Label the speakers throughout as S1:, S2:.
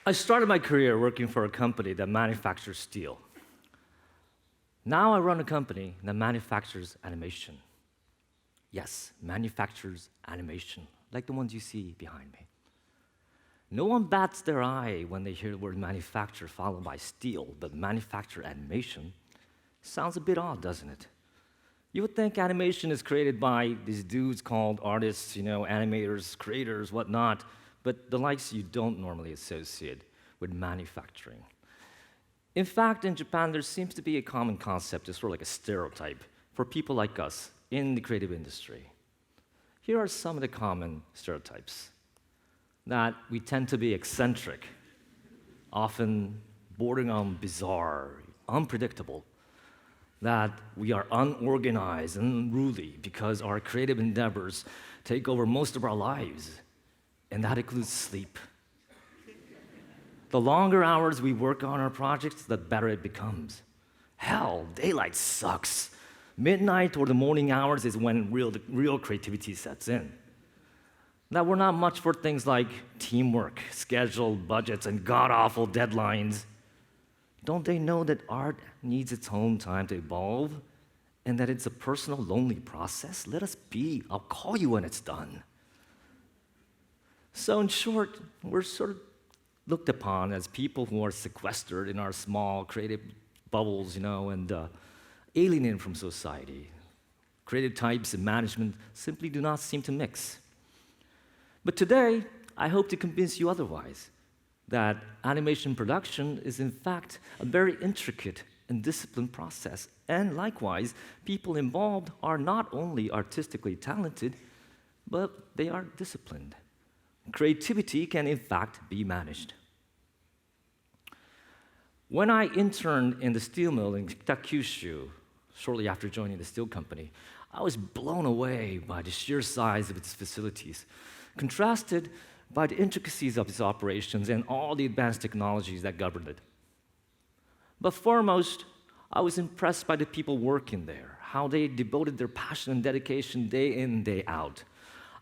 S1: I started my career working for a company that manufactures steel. Now I run a company that manufactures animation. Yes, manufactures animation, like the ones you see behind me. No one bats their eye when they hear the word manufacture followed by steel, but manufacture animation sounds a bit odd, doesn't it? You would think animation is created by these dudes called artists, animators, creators, whatnot, but the likes you don't normally associate with manufacturing. In fact, in Japan, there seems to be a common concept, it's sort of like a stereotype, for people like us in the creative industry. Here are some of the common stereotypes. That we tend to be eccentric, often bordering on bizarre, unpredictable, that we are unorganized and unruly because our creative endeavors take over most of our lives, and that includes sleep. The longer hours we work on our projects, the better it becomes. Hell, daylight sucks. Midnight or the morning hours is when real creativity sets in. That we're not much for things like teamwork, schedule, budgets, and god-awful deadlines. Don't they know that art needs its own time to evolve and that it's a personal, lonely process? Let us be. I'll call you when it's done. So in short, we're sort of looked upon as people who are sequestered in our small creative bubbles, and alienated from society. Creative types and management simply do not seem to mix. But today, I hope to convince you otherwise, that animation production is in fact a very intricate and disciplined process. And likewise, people involved are not only artistically talented, but they are disciplined. Creativity can in fact be managed. When I interned in the steel mill in Kyushu, shortly after joining the steel company, I was blown away by the sheer size of its facilities, contrasted by the intricacies of its operations and all the advanced technologies that governed it. But foremost, I was impressed by the people working there, how they devoted their passion and dedication day in, day out.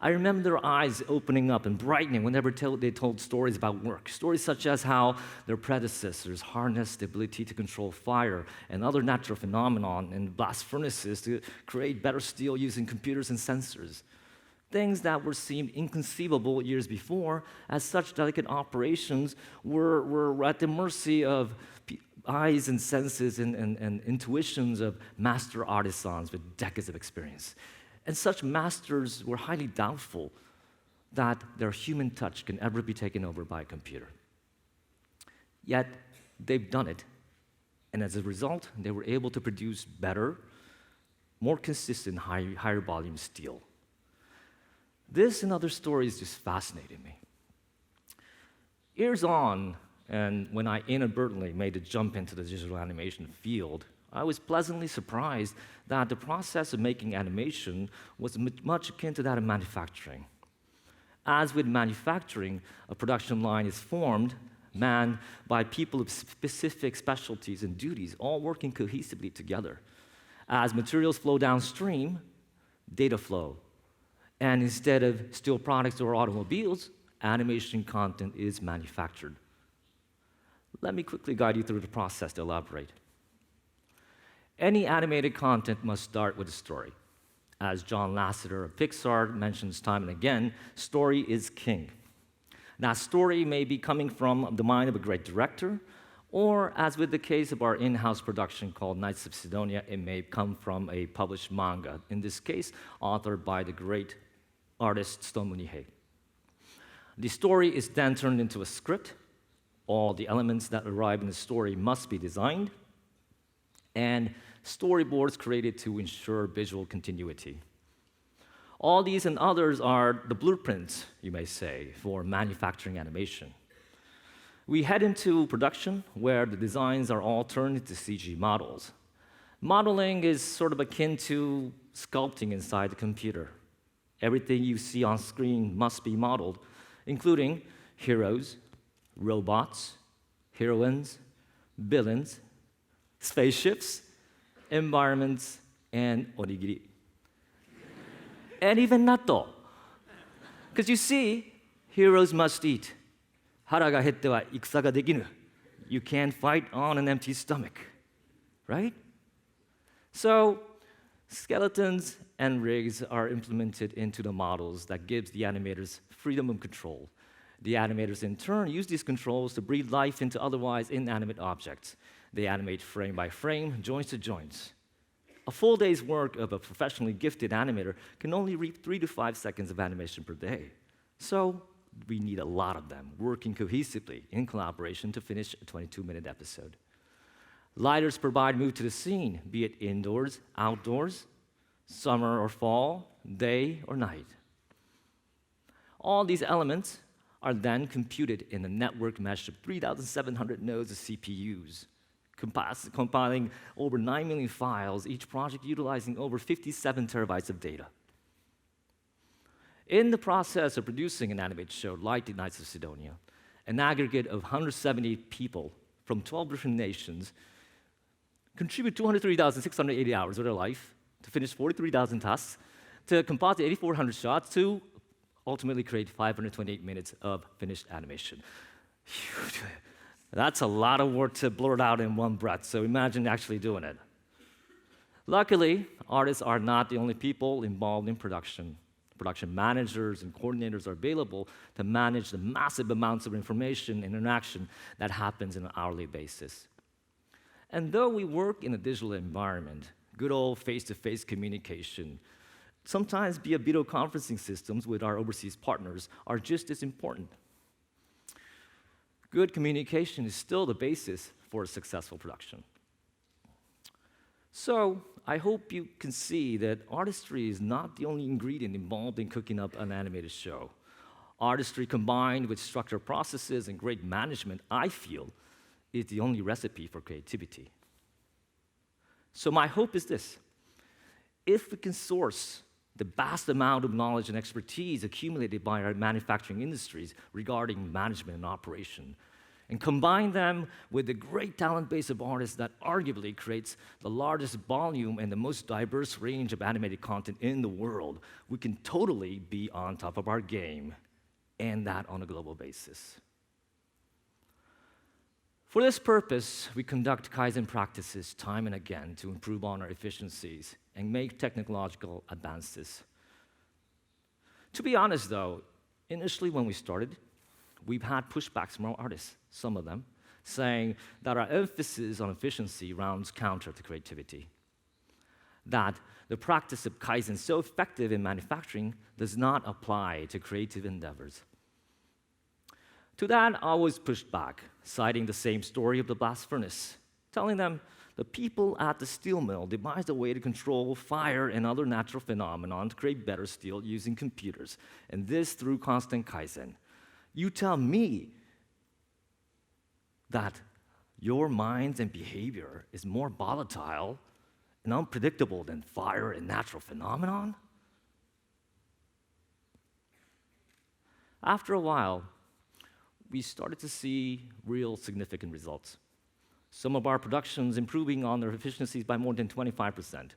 S1: I remember their eyes opening up and brightening whenever they told stories about work. Stories such as how their predecessors harnessed the ability to control fire and other natural phenomena in blast furnaces to create better steel using computers and sensors. Things that were seemed inconceivable years before, as such delicate operations were at the mercy of eyes and senses and intuitions of master artisans with decades of experience. And such masters were highly doubtful that their human touch can ever be taken over by a computer. Yet, they've done it, and as a result, they were able to produce better, more consistent, higher volume steel. This and other stories just fascinated me. Years on, and when I inadvertently made a jump into the digital animation field, I was pleasantly surprised that the process of making animation was much akin to that of manufacturing. As with manufacturing, a production line is formed, manned by people of specific specialties and duties, all working cohesively together. As materials flow downstream, data flow. And instead of steel products or automobiles, animation content is manufactured. Let me quickly guide you through the process to elaborate. Any animated content must start with a story. As John Lasseter of Pixar mentions time and again, story is king. That story may be coming from the mind of a great director, or as with the case of our in-house production called Knights of Sidonia, it may come from a published manga, in this case, authored by the great artist Tsutomu Nihei. The story is then turned into a script. All the elements that arrive in the story must be designed, and storyboards created to ensure visual continuity. All these and others are the blueprints, you may say, for manufacturing animation. We head into production where the designs are all turned into CG models. Modeling is sort of akin to sculpting inside the computer. Everything you see on screen must be modeled, including heroes, robots, heroines, villains, spaceships, environments, and onigiri. And even natto. Because you see, heroes must eat. 腹が減っては戦ができぬ. You can't fight on an empty stomach, right? So, skeletons and rigs are implemented into the models that gives the animators freedom of control. The animators, in turn, use these controls to breathe life into otherwise inanimate objects. They animate frame by frame, joints to joints. A full day's work of a professionally gifted animator can only reap 3 to 5 seconds of animation per day. So, we need a lot of them working cohesively in collaboration to finish a 22-minute episode. Lighters provide mood to the scene, be it indoors, outdoors, summer or fall, day or night. All these elements are then computed in a network mesh of 3,700 nodes of CPUs, compiling over 9 million files, each project utilizing over 57 terabytes of data. In the process of producing an animated show like The Knights of Sidonia, an aggregate of 170 people from 12 different nations contribute 203,680 hours of their life to finish 43,000 tasks, to composite 8,400 shots, to ultimately create 528 minutes of finished animation. That's a lot of work to blurt out in one breath, so imagine actually doing it. Luckily, artists are not the only people involved in production. Production managers and coordinators are available to manage the massive amounts of information and interaction that happens on an hourly basis. And though we work in a digital environment, good old face-to-face communication, sometimes via video conferencing systems with our overseas partners, are just as important. Good communication is still the basis for a successful production. So, I hope you can see that artistry is not the only ingredient involved in cooking up an animated show. Artistry combined with structured processes and great management, I feel, is the only recipe for creativity. So my hope is this: if we can source the vast amount of knowledge and expertise accumulated by our manufacturing industries regarding management and operation, and combine them with the great talent base of artists that arguably creates the largest volume and the most diverse range of animated content in the world, we can totally be on top of our game, and that on a global basis. For this purpose, we conduct Kaizen practices time and again to improve on our efficiencies and make technological advances. To be honest, though, initially when we started, we've had pushbacks from our artists, some of them, saying that our emphasis on efficiency runs counter to creativity, that the practice of Kaizen, so effective in manufacturing, does not apply to creative endeavors. To that, I was pushed back, citing the same story of the blast furnace, telling them the people at the steel mill devised a way to control fire and other natural phenomena to create better steel using computers, and this through constant Kaizen. You tell me that your minds and behavior is more volatile and unpredictable than fire and natural phenomenon? After a while, we started to see real significant results. Some of our productions improving on their efficiencies by more than 25%.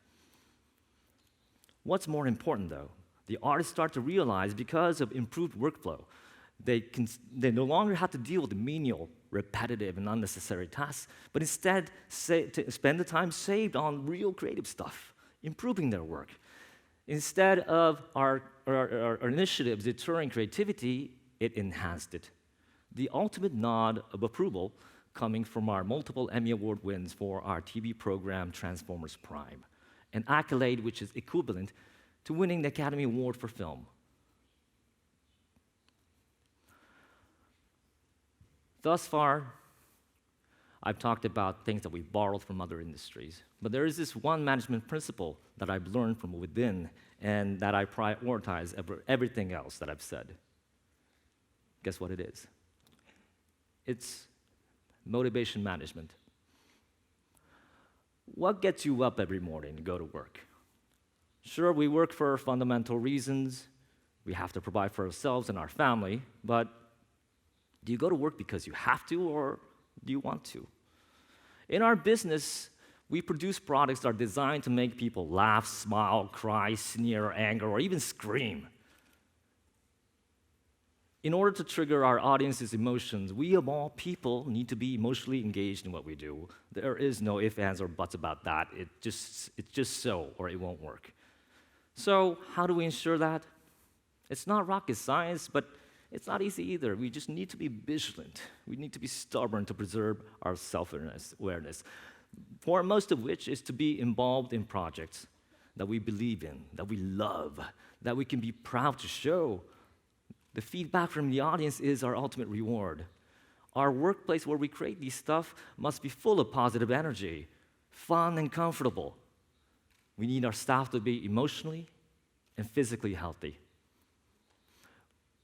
S1: What's more important, though, the artists start to realize because of improved workflow, they no longer have to deal with the menial, repetitive, and unnecessary tasks, but instead spend the time saved on real creative stuff, improving their work. Instead of our initiatives deterring creativity, it enhanced it. The ultimate nod of approval coming from our multiple Emmy Award wins for our TV program Transformers Prime, an accolade which is equivalent to winning the Academy Award for film. Thus far, I've talked about things that we've borrowed from other industries, but there is this one management principle that I've learned from within and that I prioritize over everything else that I've said. Guess what it is? It's motivation management. What gets you up every morning to go to work? Sure, we work for fundamental reasons. We have to provide for ourselves and our family, but do you go to work because you have to or do you want to? In our business, we produce products that are designed to make people laugh, smile, cry, sneer, anger, or even scream. In order to trigger our audience's emotions, we of all people need to be emotionally engaged in what we do. There is no ifs, ands, or buts about that. It's just so, or it won't work. So how do we ensure that? It's not rocket science, but it's not easy either. We just need to be vigilant. We need to be stubborn to preserve our self-awareness, foremost of which is to be involved in projects that we believe in, that we love, that we can be proud to show. The feedback from the audience is our ultimate reward. Our workplace where we create these stuff must be full of positive energy, fun and comfortable. We need our staff to be emotionally and physically healthy.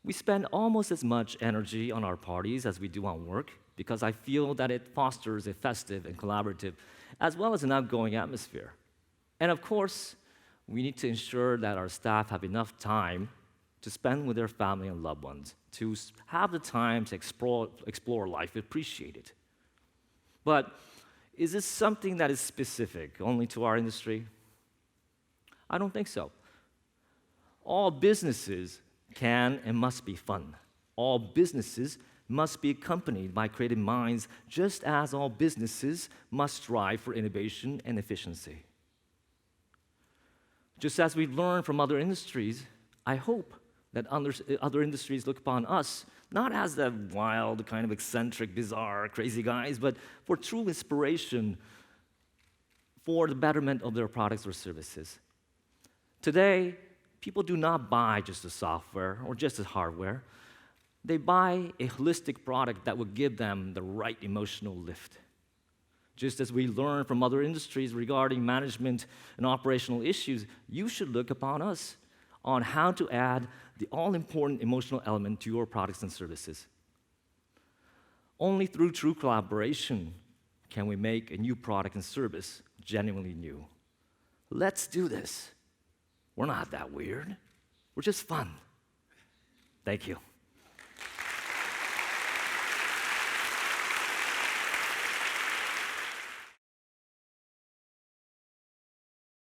S1: We spend almost as much energy on our parties as we do on work because I feel that it fosters a festive and collaborative, as well as an outgoing atmosphere. And of course, we need to ensure that our staff have enough time to spend with their family and loved ones, to have the time to explore life, appreciate it. But is this something that is specific only to our industry? I don't think so. All businesses can and must be fun. All businesses must be accompanied by creative minds, just as all businesses must strive for innovation and efficiency. Just as we learn from other industries, I hope that other industries look upon us not as the wild, kind of eccentric, bizarre, crazy guys, but for true inspiration for the betterment of their products or services. Today, people do not buy just the software or just the hardware. They buy a holistic product that will give them the right emotional lift. Just as we learn from other industries regarding management and operational issues, you should look upon us on how to add the all-important emotional element to your products and services. Only through true collaboration can we make a new product and service genuinely new. Let's do this. We're not that weird. We're just fun. Thank you.